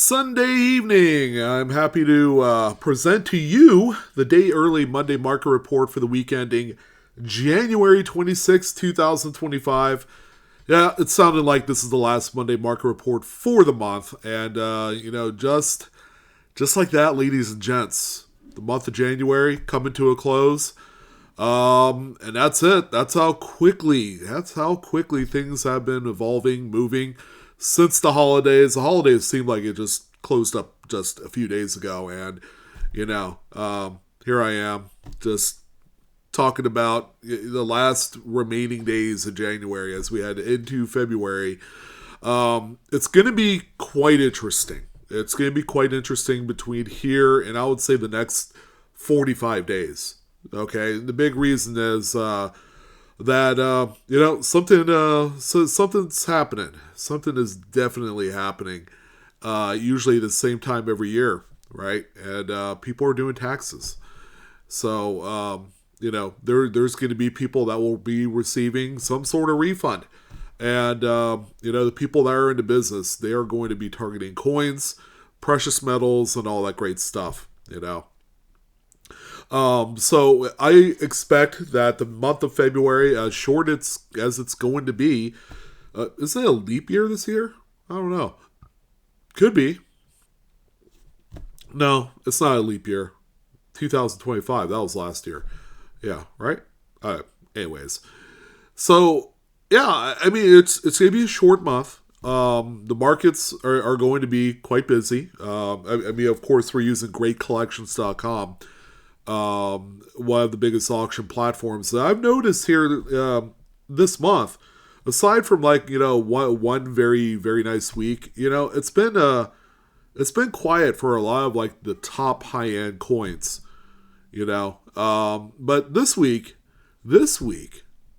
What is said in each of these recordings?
Sunday evening. I'm happy to present to you the day early Monday market report for the week ending January 26, 2025. Yeah, it sounded like this is the last Monday market report for the month. And, just like that, ladies and gents, the month of January coming to a close. And that's it. That's how quickly things have been evolving, moving since the holidays. The holidays seemed like it just closed up just a few days ago. And, here I am just talking about the last remaining days of January as we head into February. It's going to be quite interesting. It's going to be quite interesting between here and I would say the next 45 days. Okay, the big reason is that something's happening. Something is definitely happening. Usually the same time every year, right? And people are doing taxes, so there's going to be people that will be receiving some sort of refund, and the people that are into business, they are going to be targeting coins, precious metals, and all that great stuff. So I expect that the month of February, as short as it's going to be, is it a leap year this year? I don't know. Could be. No, it's not a leap year. 2025, that was last year. Yeah, right? Anyways. So, yeah, I mean, it's going to be a short month. The markets are going to be quite busy. Of course, we're using greatcollections.com. One of the biggest auction platforms that I've noticed here this month, aside from one very, very nice week, it's been quiet for a lot of the top high end coins, but this week,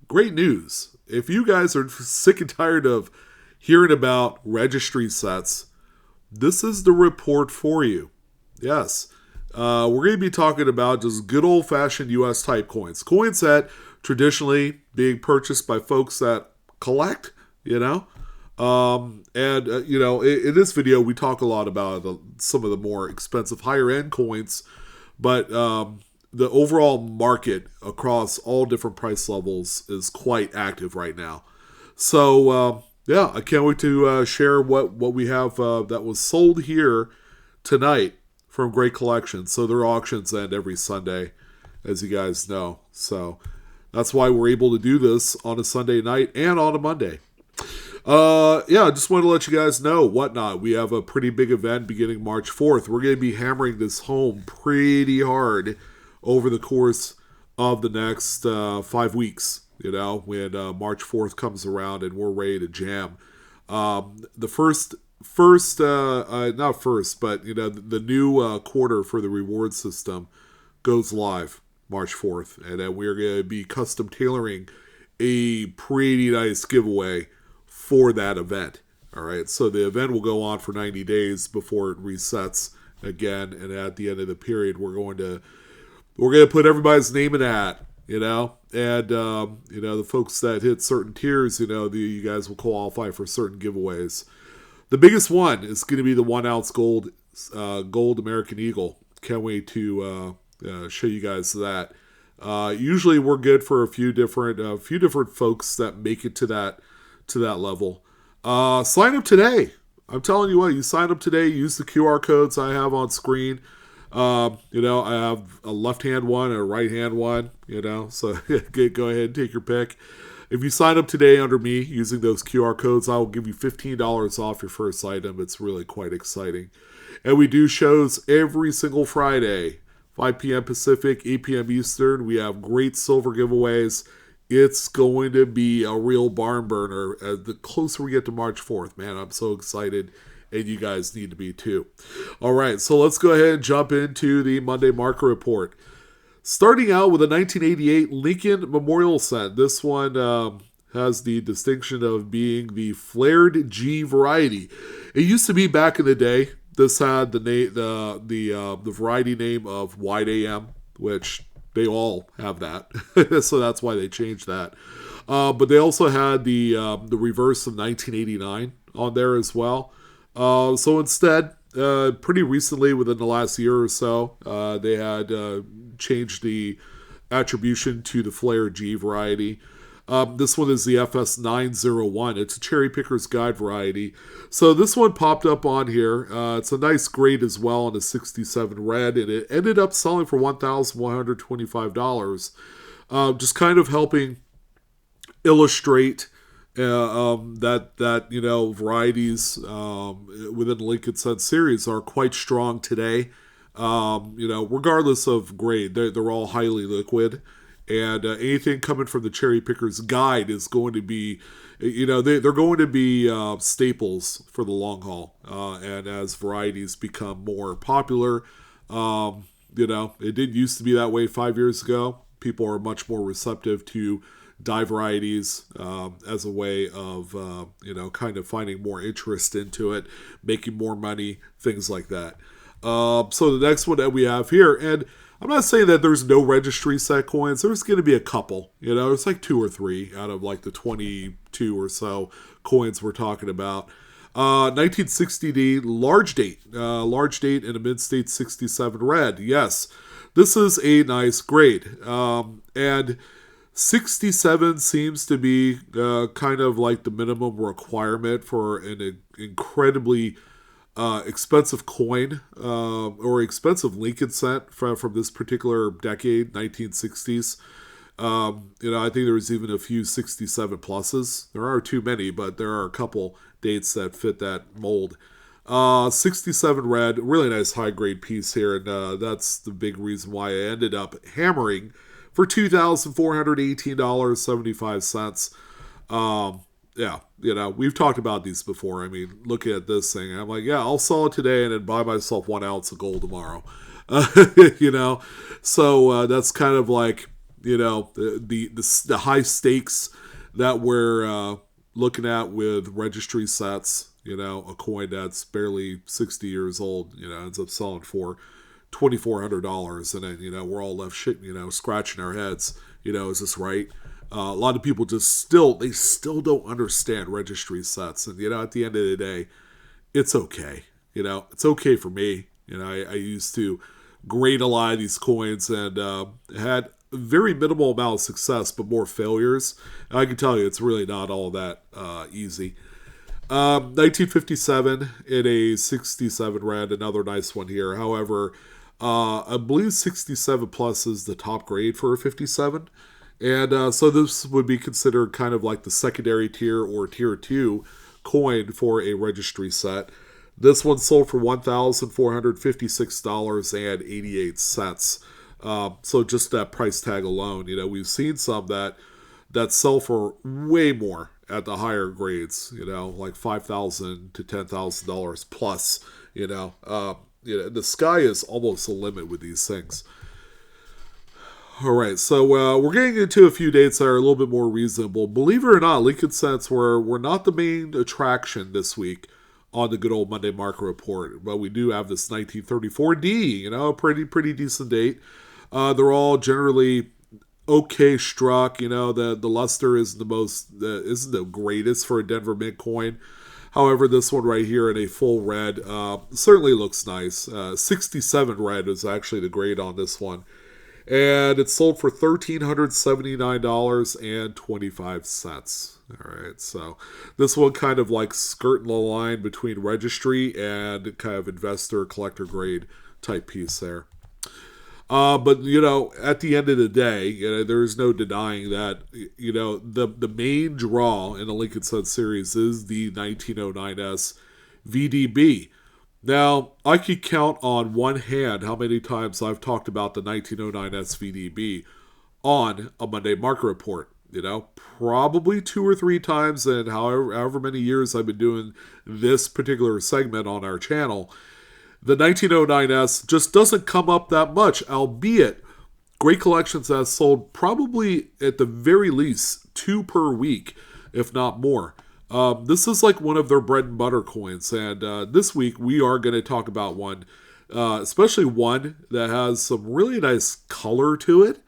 great news. If you guys are sick and tired of hearing about registry sets, this is the report for you. Yes. We're going to be talking about just good old-fashioned U.S. type coins. Coins that traditionally being purchased by folks that collect, In this video, we talk a lot about some of the more expensive, higher-end coins, but the overall market across all different price levels is quite active right now. So, I can't wait to share what we have that was sold here tonight from Great Collections. So their auctions end every Sunday, as you guys know. So that's why we're able to do this on a Sunday night and on a Monday. I just want to let you guys know whatnot. We have a pretty big event beginning March 4th. We're going to be hammering this home pretty hard over the course of the next 5 weeks. When March 4th comes around and we're ready to jam. The new quarter for the reward system goes live March 4th, and then we're going to be custom tailoring a pretty nice giveaway for that event. All right, so the event will go on for 90 days before it resets again, and at the end of the period, we're going to put everybody's name in a hat. The folks that hit certain tiers, you guys will qualify for certain giveaways. The biggest one is going to be the 1 ounce gold American Eagle. Can't wait to show you guys that. Usually we're good for a few different folks that make it to that level. Sign up today. I'm telling you what, you sign up today, use the QR codes I have on screen. I have a left-hand one and a right-hand one, so go ahead and take your pick. If you sign up today under me using those QR codes, I will give you $15 off your first item. It's really quite exciting. And we do shows every single Friday, 5 p.m. Pacific, 8 p.m. Eastern. We have great silver giveaways. It's going to be a real barn burner the closer we get to March 4th. Man, I'm so excited. And you guys need to be too. All right, so let's go ahead and jump into the Monday market report. Starting out with a 1988 Lincoln Memorial set. This one has the distinction of being the flared G variety. It used to be back in the day. This had the variety name of Wide AM, which they all have that, so that's why they changed that. But they also had the reverse of 1989 on there as well. So instead, pretty recently, within the last year or so. They had changed the attribution to the Flair G variety. This one is the FS901. It's a Cherry Picker's Guide variety. So this one popped up on here. It's a nice grade as well in a 67 red, and it ended up selling for $1,125. Just kind of helping illustrate that varieties within the Lincoln Sun series are quite strong today. Regardless of grade, they're all highly liquid. And anything coming from the Cherry Picker's Guide is going to be, they're going to be staples for the long haul. And as varieties become more popular, it didn't used to be that way 5 years ago. People are much more receptive to dye varieties as a way of, kind of finding more interest into it, making more money, things like that. So the next one that we have here, and I'm not saying that there's no registry set coins. There's going to be a couple. It's like 2 or 3 out of like the 22 or so coins we're talking about. 1960D large date in a mid-state 67 red. Yes, this is a nice grade. And 67 seems to be kind of like the minimum requirement for an incredibly expensive coin or expensive Lincoln cent from this particular decade, 1960s. I think there was even a few 67 pluses. There are too many, but there are a couple dates that fit that mold. 67 red, really nice high grade piece here, and that's the big reason why I ended up hammering for $2,418.75. Yeah, we've talked about these before. I mean, looking at this thing, I'm like, yeah, I'll sell it today and then buy myself 1 ounce of gold tomorrow. So that's kind of like, the high stakes that we're looking at with registry sets. A coin that's barely 60 years old, ends up selling for $2,400, and then we're all left scratching our heads. Is this right? A lot of people still don't understand registry sets, and at the end of the day, it's okay. It's okay for me. I used to grade a lot of these coins and had very minimal amount of success, but more failures. And I can tell you, it's really not all that easy. 1957 in a 67 red, another nice one here. However, I believe 67 plus is the top grade for a 57. And so this would be considered kind of like the secondary tier or tier 2 coin for a registry set. This one sold for $1,456.88. So just that price tag alone, we've seen some that sell for way more at the higher grades, like $5,000 to $10,000 plus. The sky is almost the limit with these things. All right, so we're getting into a few dates that are a little bit more reasonable. Believe it or not, Lincoln cents were not the main attraction this week on the good old Monday Market Report, but we do have this 1934D, a pretty decent date. They're all generally okay struck. The luster isn't the greatest for a Denver Mint coin. However, this one right here in a full red certainly looks nice. 67 red is actually the grade on this one. And it sold for $1,379.25. All right, so this one kind of like skirting the line between registry and kind of investor collector grade type piece there. But at the end of the day, there's no denying that the main draw in the Lincoln Sun series is the 1909S VDB. Now, I could count on one hand how many times I've talked about the 1909S VDB on a Monday Market Report. Probably 2 or 3 times in however many years I've been doing this particular segment on our channel. The 1909S just doesn't come up that much, albeit Great Collections has sold probably at the very least 2 per week, if not more. This is like one of their bread and butter coins, and this week we are going to talk about one, especially one that has some really nice color to it.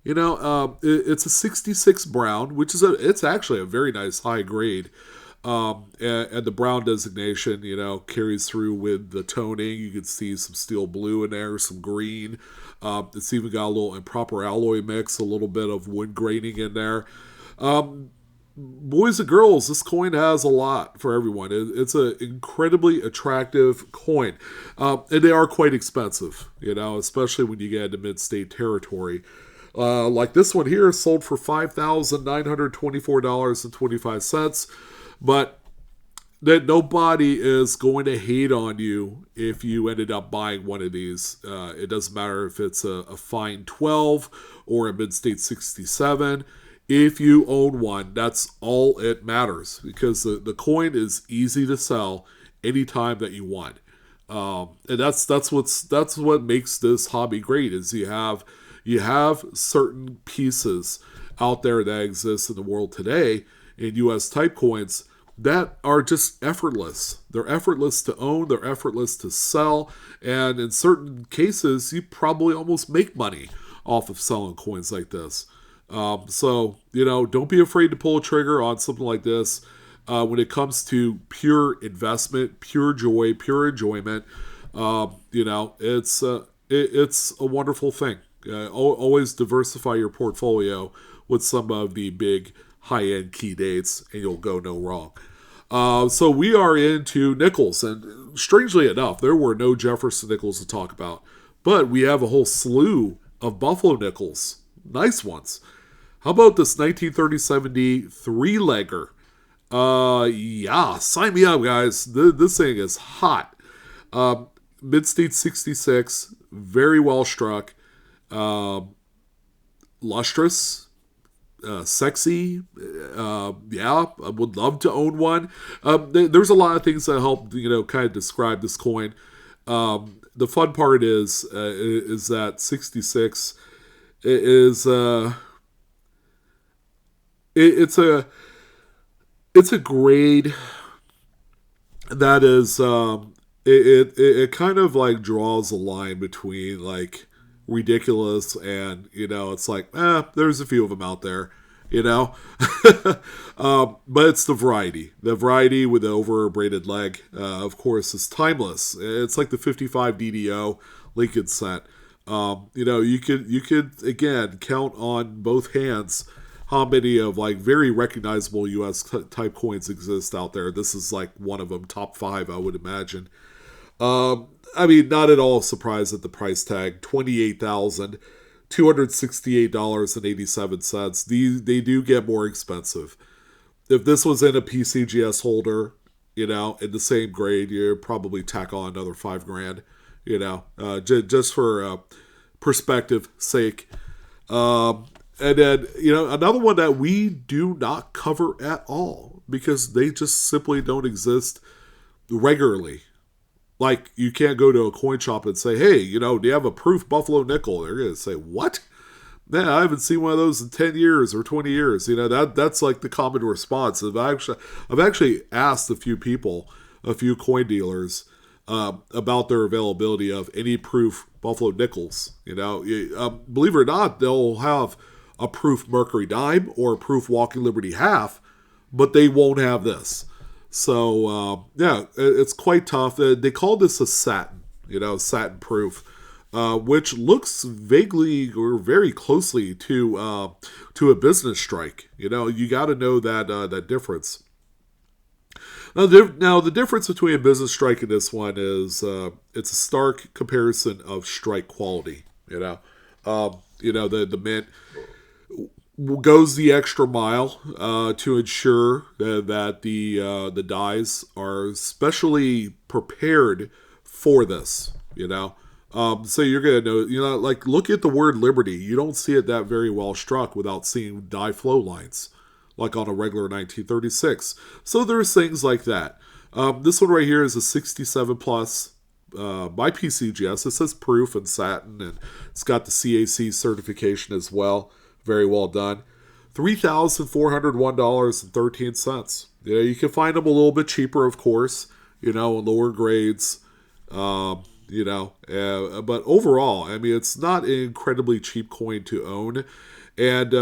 It's a 66 brown, which is it's actually a very nice high grade. And the brown designation, carries through with the toning. You can see some steel blue in there, some green. It's even got a little improper alloy mix, a little bit of wood graining in there. Boys and girls, this coin has a lot for everyone. It's an incredibly attractive coin. And they are quite expensive, especially when you get into mid-state territory. Like this one here sold for $5,924.25. But that nobody is going to hate on you if you ended up buying one of these. It doesn't matter if it's a fine 12 or a mid-state 67. If you own one, that's all it matters, because the coin is easy to sell anytime that you want. And that's what makes this hobby great, is you have certain pieces out there that exist in the world today in U.S. type coins that are just effortless. They're effortless to own, they're effortless to sell, and in certain cases, you probably almost make money off of selling coins like this. So, don't be afraid to pull a trigger on something like this. When it comes to pure investment, pure joy, pure enjoyment, it's a wonderful thing. Always diversify your portfolio with some of the big high-end key dates, and you'll go no wrong. So we are into nickels, and strangely enough, there were no Jefferson nickels to talk about, but we have a whole slew of Buffalo nickels, nice ones. How about this 1930-70 three-legger? Yeah, sign me up, guys. This thing is hot. Mid-state 66, very well struck, lustrous, sexy. Yeah, I would love to own one. There's a lot of things that help, kind of describe this coin. The fun part is that 66 is it's a grade that is it kind of like draws a line between like ridiculous and it's like there's a few of them out there, but it's the variety with the over braided leg, of course, is timeless. It's like the 55 DDO Lincoln set. You could again count on both hands how many of like very recognizable U.S. type coins exist out there. This is like one of them, top 5, I would imagine. Not at all surprised at the price tag, $28,268.87. They do get more expensive. If this was in a PCGS holder, in the same grade, you'd probably tack on another $5,000, just for perspective sake. And then, another one that we do not cover at all because they just simply don't exist regularly. Like, you can't go to a coin shop and say, hey, do you have a proof Buffalo nickel? They're going to say, what? Man, I haven't seen one of those in 10 years or 20 years. That's like the common response. I've actually asked a few coin dealers, about their availability of any proof Buffalo nickels. Believe it or not, they'll have a proof Mercury dime or a proof Walking Liberty half, but they won't have this. So, it's quite tough. They call this a satin, satin proof, which looks vaguely or very closely to a business strike. You got to know that difference. Now, the difference between a business strike and this one is it's a stark comparison of strike quality. The mint goes the extra mile to ensure that the dies are specially prepared for this. So you're gonna know. Like look at the word Liberty. You don't see it that very well struck without seeing die flow lines, like on a regular 1936. So there's things like that. This one right here is a 67 plus by PCGS. It says proof and satin, and it's got the CAC certification as well. Very well done. $3,401.13. You can find them a little bit cheaper, of course, in lower grades. But overall, it's not an incredibly cheap coin to own. And,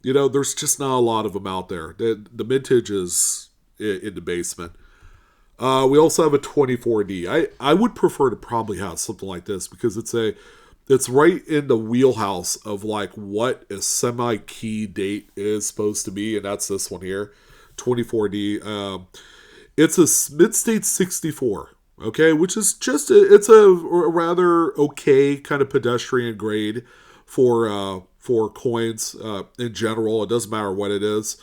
there's just not a lot of them out there. The mintage is in the basement. We also have a 24D. I would prefer to probably have something like this because it's right in the wheelhouse of like what a semi-key date is supposed to be, and that's this one here, 24D. It's a mid-state 64, okay, which is just it's a rather okay kind of pedestrian grade for coins in general. It doesn't matter what it is.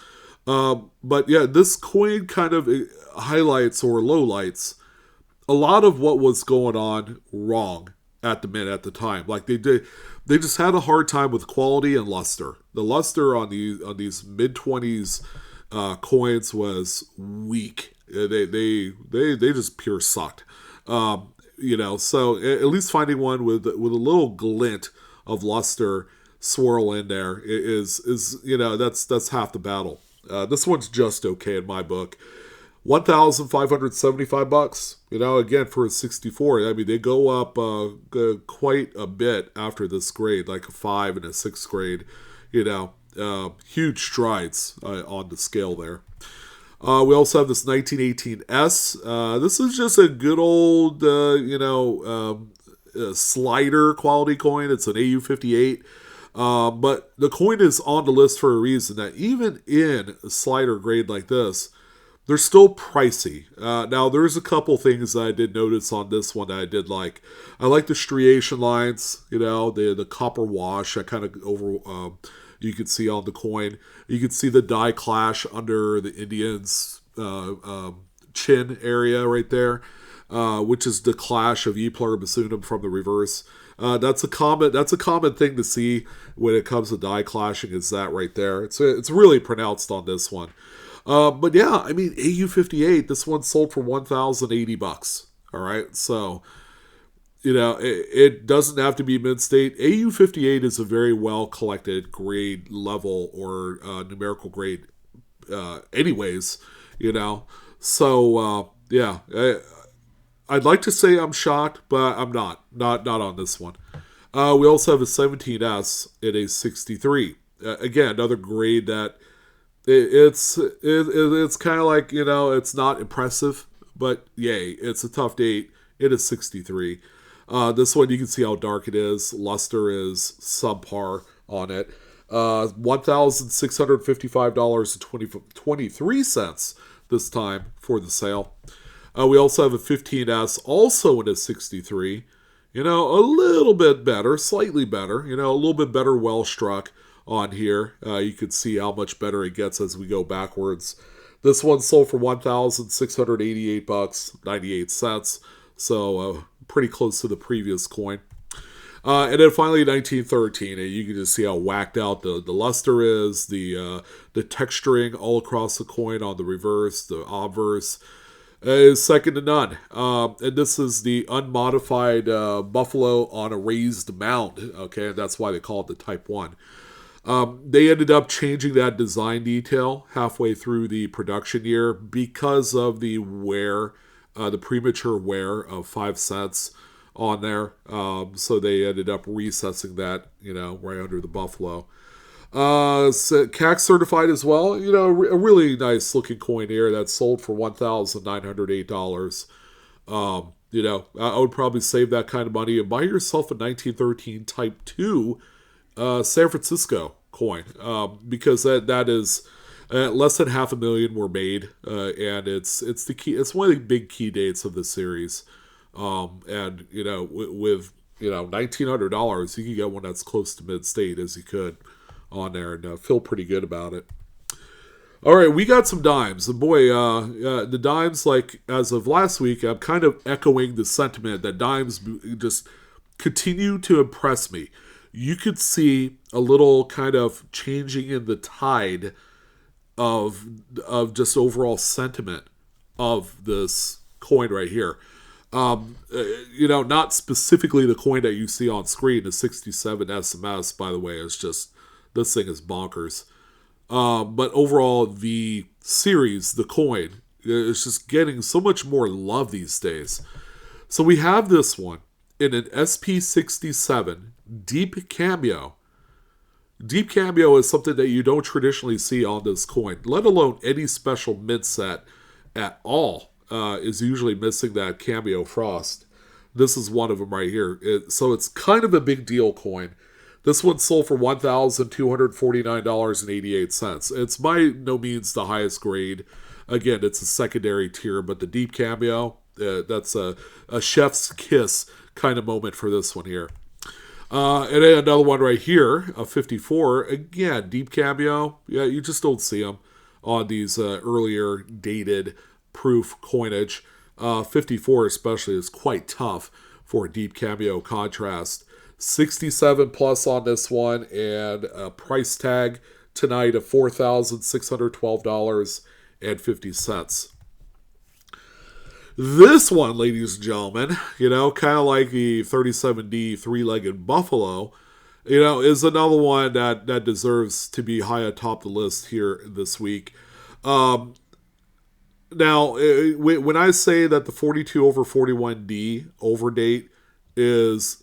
But yeah, this coin kind of highlights or lowlights a lot of what was going on wrong at the time. Like they just had a hard time with quality and luster. The luster on these mid-20s coins was weak. They just pure sucked. So at least finding one with a little glint of luster swirl in there is that's half the battle. This one's just okay in my book. $1,575. Again for a 64. I mean, they go up quite a bit after this grade, like a 5 and a 6 grade. Huge strides on the scale there. We also have this 1918S. This is just a good old, slider quality coin. It's an AU58. But the coin is on the list for a reason, that even in a slider grade like this, they're still pricey. Now, there's a couple things that I did notice on this one that I did like. I like the striation lines, the copper wash that kind of you can see on the coin. You can see the die clash under the Indian's chin area right there, which is the clash of E pluribus unum from the reverse. That's a common thing to see when it comes to die clashing, is that right there. It's really pronounced on this one. But yeah, I mean, AU58, this one sold for $1,080. All right, so it doesn't have to be mid-state. AU58 is a very well collected grade level or numerical grade, anyways. So yeah, I'd like to say I'm shocked, but I'm not on this one. We also have a 17S in a 63. Again, another grade that it's kind of like, it's not impressive, but yay, it's a tough date. It is 63. This one, you can see how dark it is. Luster is subpar on it. $1,655.23 this time for the sale. We also have a 15S, also in a 63. A little bit better, slightly better. A little bit better well struck on here. You can see how much better it gets as we go backwards. This one sold for $1,688.98. So pretty close to the previous coin. And then finally 1913. And you can just see how whacked out the luster is, the texturing all across the coin on the reverse, the obverse. Is second to none. And this is the unmodified buffalo on a raised mound. Okay, and that's why they call it the Type 1. They ended up changing that design detail halfway through the production year because of the wear, the premature wear of 5 cents on there. So they ended up recessing that, right under the buffalo. CAC certified as well. A really nice looking coin here that sold for $1,908. I would probably save that kind of money and buy yourself a 1913 Type 2 San Francisco coin, because that is less than 500,000 were made, and it's the key. It's one of the big key dates of the series, and with $1,900, you can get one that's close to mid-state as you could on there, and feel pretty good about it. All right, we got some dimes. And boy, the dimes, like as of last week, I'm kind of echoing the sentiment that dimes just continue to impress me. You could see a little kind of changing in the tide of just overall sentiment of this coin right here. Not specifically the coin that you see on screen, the 67 SMS, by the way, is just, this thing is bonkers. But overall, the series, the coin, is just getting so much more love these days. So we have this one in an SP67 Deep Cameo. Deep Cameo is something that you don't traditionally see on this coin, let alone any special mint set at all is usually missing that cameo frost. This is one of them right here. So it's kind of a big deal coin. This one sold for $1,249.88. It's by no means the highest grade. Again, it's a secondary tier, but the deep cameo, that's a chef's kiss kind of moment for this one here. And then another one right here, a 54. Again, deep cameo. Yeah, you just don't see them on these earlier dated proof coinage. 54 especially is quite tough for a deep cameo contrast. 67 plus on this one, and a price tag tonight of $4,612.50. This one, ladies and gentlemen, kind of like the 37D three-legged buffalo, is another one that deserves to be high atop the list here this week. Now, when I say that the 42 over 41D overdate is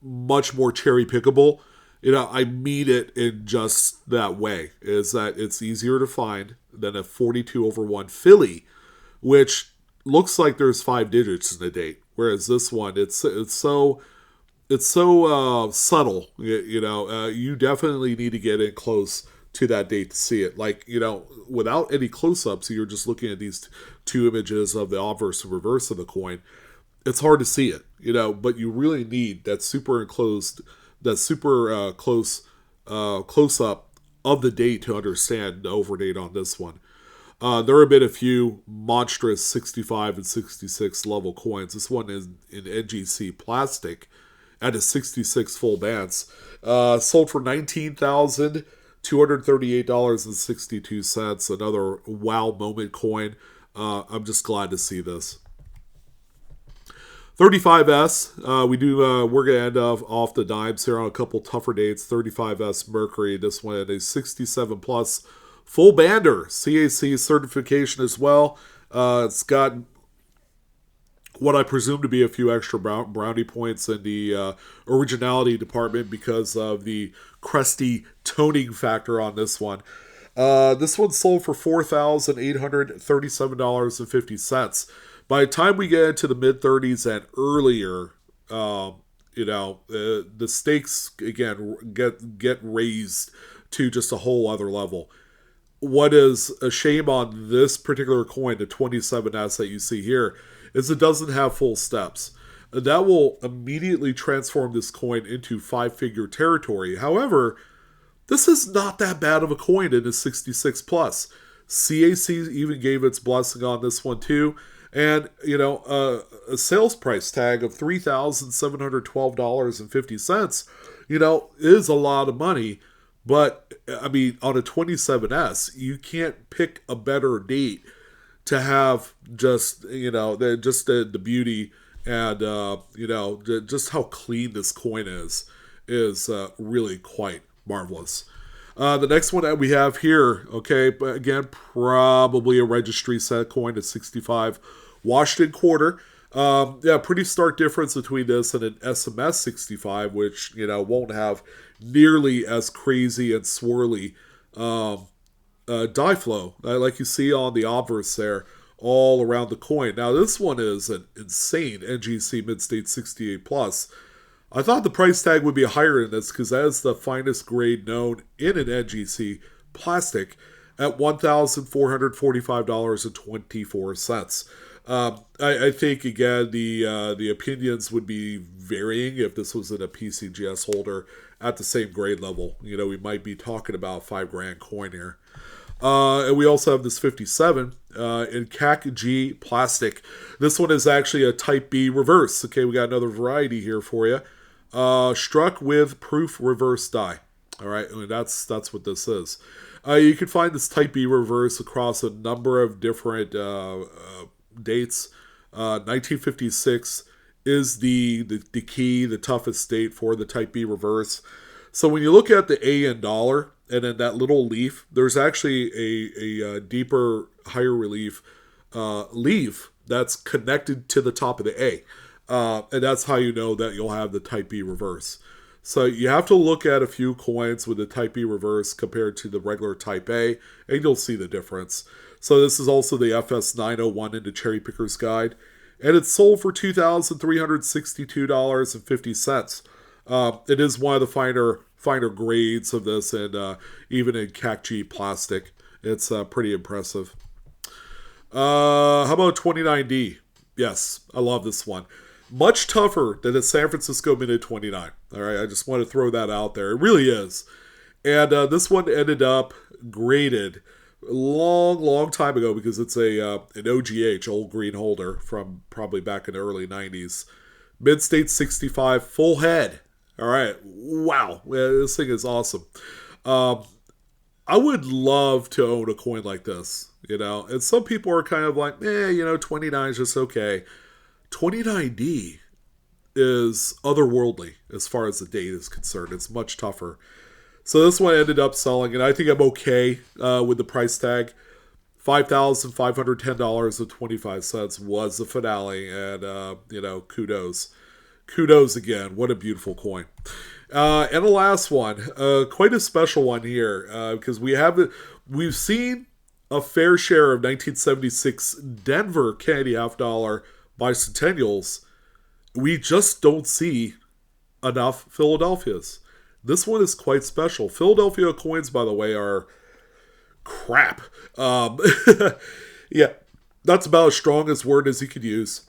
much more cherry pickable, I mean it in just that way, is that it's easier to find than a 42 over 1 Philly, which looks like there's 5 digits in the date, whereas this one it's so subtle. You definitely need to get in close to that date to see it. Like, without any close-ups, you're just looking at these two images of the obverse and reverse of the coin. It's hard to see it, but you really need that super close close-up of the date to understand the overdate on this one. There have been a few monstrous 65 and 66 level coins. This one is in NGC plastic at a 66 full bands. Sold for $19,238.62. Another wow moment coin. I'm just glad to see this. 35S, we're going to end off the dimes here on a couple tougher dates. 35S Mercury, this one at a 67 plus full bander, CAC certification as well. It's got what I presume to be a few extra brownie points in the originality department because of the crusty toning factor on this one. This one sold for $4,837.50. By the time we get into the mid-30s and earlier, the stakes, again, get raised to just a whole other level. What is a shame on this particular coin, the 27S that you see here, is it doesn't have full steps. That will immediately transform this coin into 5-figure territory. However, this is not that bad of a coin in a 66 plus. CAC even gave its blessing on this one too. And, a sales price tag of $3,712.50, is a lot of money. But, I mean, on a 27S, you can't pick a better date to have just, the beauty and, just how clean this coin is really quite marvelous. The next one that we have here, okay, but again, probably a registry set coin at 65 Washington quarter. Pretty stark difference between this and an SMS 65, which, won't have nearly as crazy and swirly die flow, like you see on the obverse there, all around the coin. Now, this one is an insane NGC Mid-State 68 Plus. I thought the price tag would be higher in this because that is the finest grade known in an NGC plastic at $1,445.24. I think, again, the opinions would be varying if this was in a PCGS holder at the same grade level. We might be talking about $5,000 coin here. And we also have this 57 in CAC G plastic. This one is actually a Type B reverse. Okay, we got another variety here for you. Struck with proof reverse die. All right, I mean, that's what this is. You can find this Type B reverse across a number of different dates. 1956 is the key, the toughest date for the Type B reverse. So when you look at the A in dollar and then that little leaf, there's actually a deeper, higher relief leaf that's connected to the top of the A. And that's how you know that you'll have the Type B reverse. So you have to look at a few coins with the Type B reverse compared to the regular Type A, and you'll see the difference. So this is also the FS901 into Cherry Picker's Guide, and it's sold for $2,362.50. It is one of the finer grades of this, and even in CAC-G plastic, it's pretty impressive. How about 29D? Yes, I love this one. Much tougher than the San Francisco Minute 29. All right, I just want to throw that out there. It really is. And this one ended up graded long time ago because it's an OGH, old green holder, from probably back in the early 90s. Mid-State 65, full head. All right, wow, this thing is awesome. I would love to own a coin like this, and some people are kind of like, 29 is just okay. 29D is otherworldly as far as the date is concerned. It's much tougher. So this one ended up selling, and I think I'm okay with the price tag. $5,510.25 was the finale, and kudos again. What a beautiful coin. And the last one, quite a special one here, because we've seen a fair share of 1976 Denver Candy half dollar Bicentennials. We just don't see enough Philadelphias. This one is quite special. Philadelphia coins, by the way, are crap. Yeah, that's about as strong as word as you could use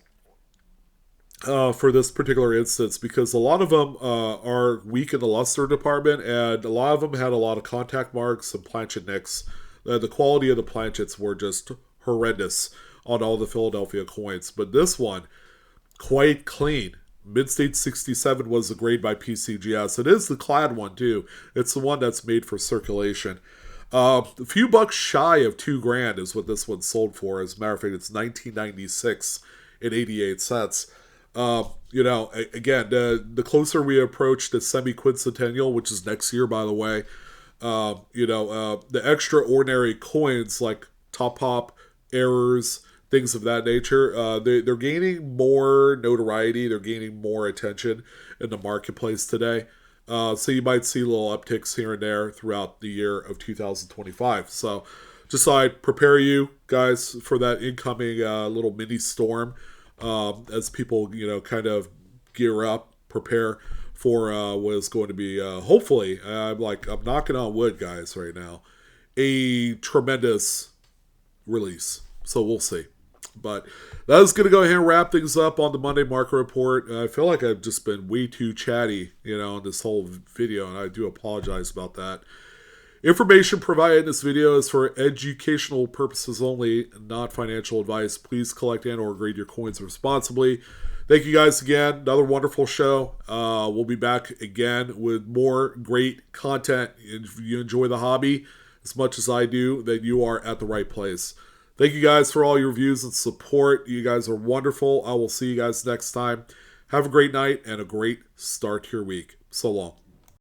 for this particular instance, because a lot of them are weak in the luster department, and a lot of them had a lot of contact marks and planchet nicks. The quality of the planchets were just horrendous on all the Philadelphia coins. But this one, quite clean. Mid-State 67 was the grade by PCGS. It is the clad one, too. It's the one that's made for circulation. A few bucks shy of $2,000 is what this one sold for. As a matter of fact, it's $19.96 and 88 cents. Again, the closer we approach the semi-quincentennial, which is next year, by the way, the extraordinary coins like Top Pop, Errors, things of that nature, they're gaining more notoriety. They're gaining more attention in the marketplace today. So you might see little upticks here and there throughout the year of 2025. So just thought I'd prepare you guys for that incoming little mini storm as people, kind of gear up, prepare for what is going to be, hopefully, I'm knocking on wood, guys, right now, a tremendous release. So we'll see. But that is going to go ahead and wrap things up on the Monday Market Report. I feel like I've just been way too chatty, in this whole video, and I do apologize about that. Information provided in this video is for educational purposes only, not financial advice. Please collect and or grade your coins responsibly. Thank you guys again. Another wonderful show. We'll be back again with more great content. If you enjoy the hobby as much as I do, then you are at the right place. Thank you guys for all your views and support. You guys are wonderful. I will see you guys next time. Have a great night and a great start to your week. So long.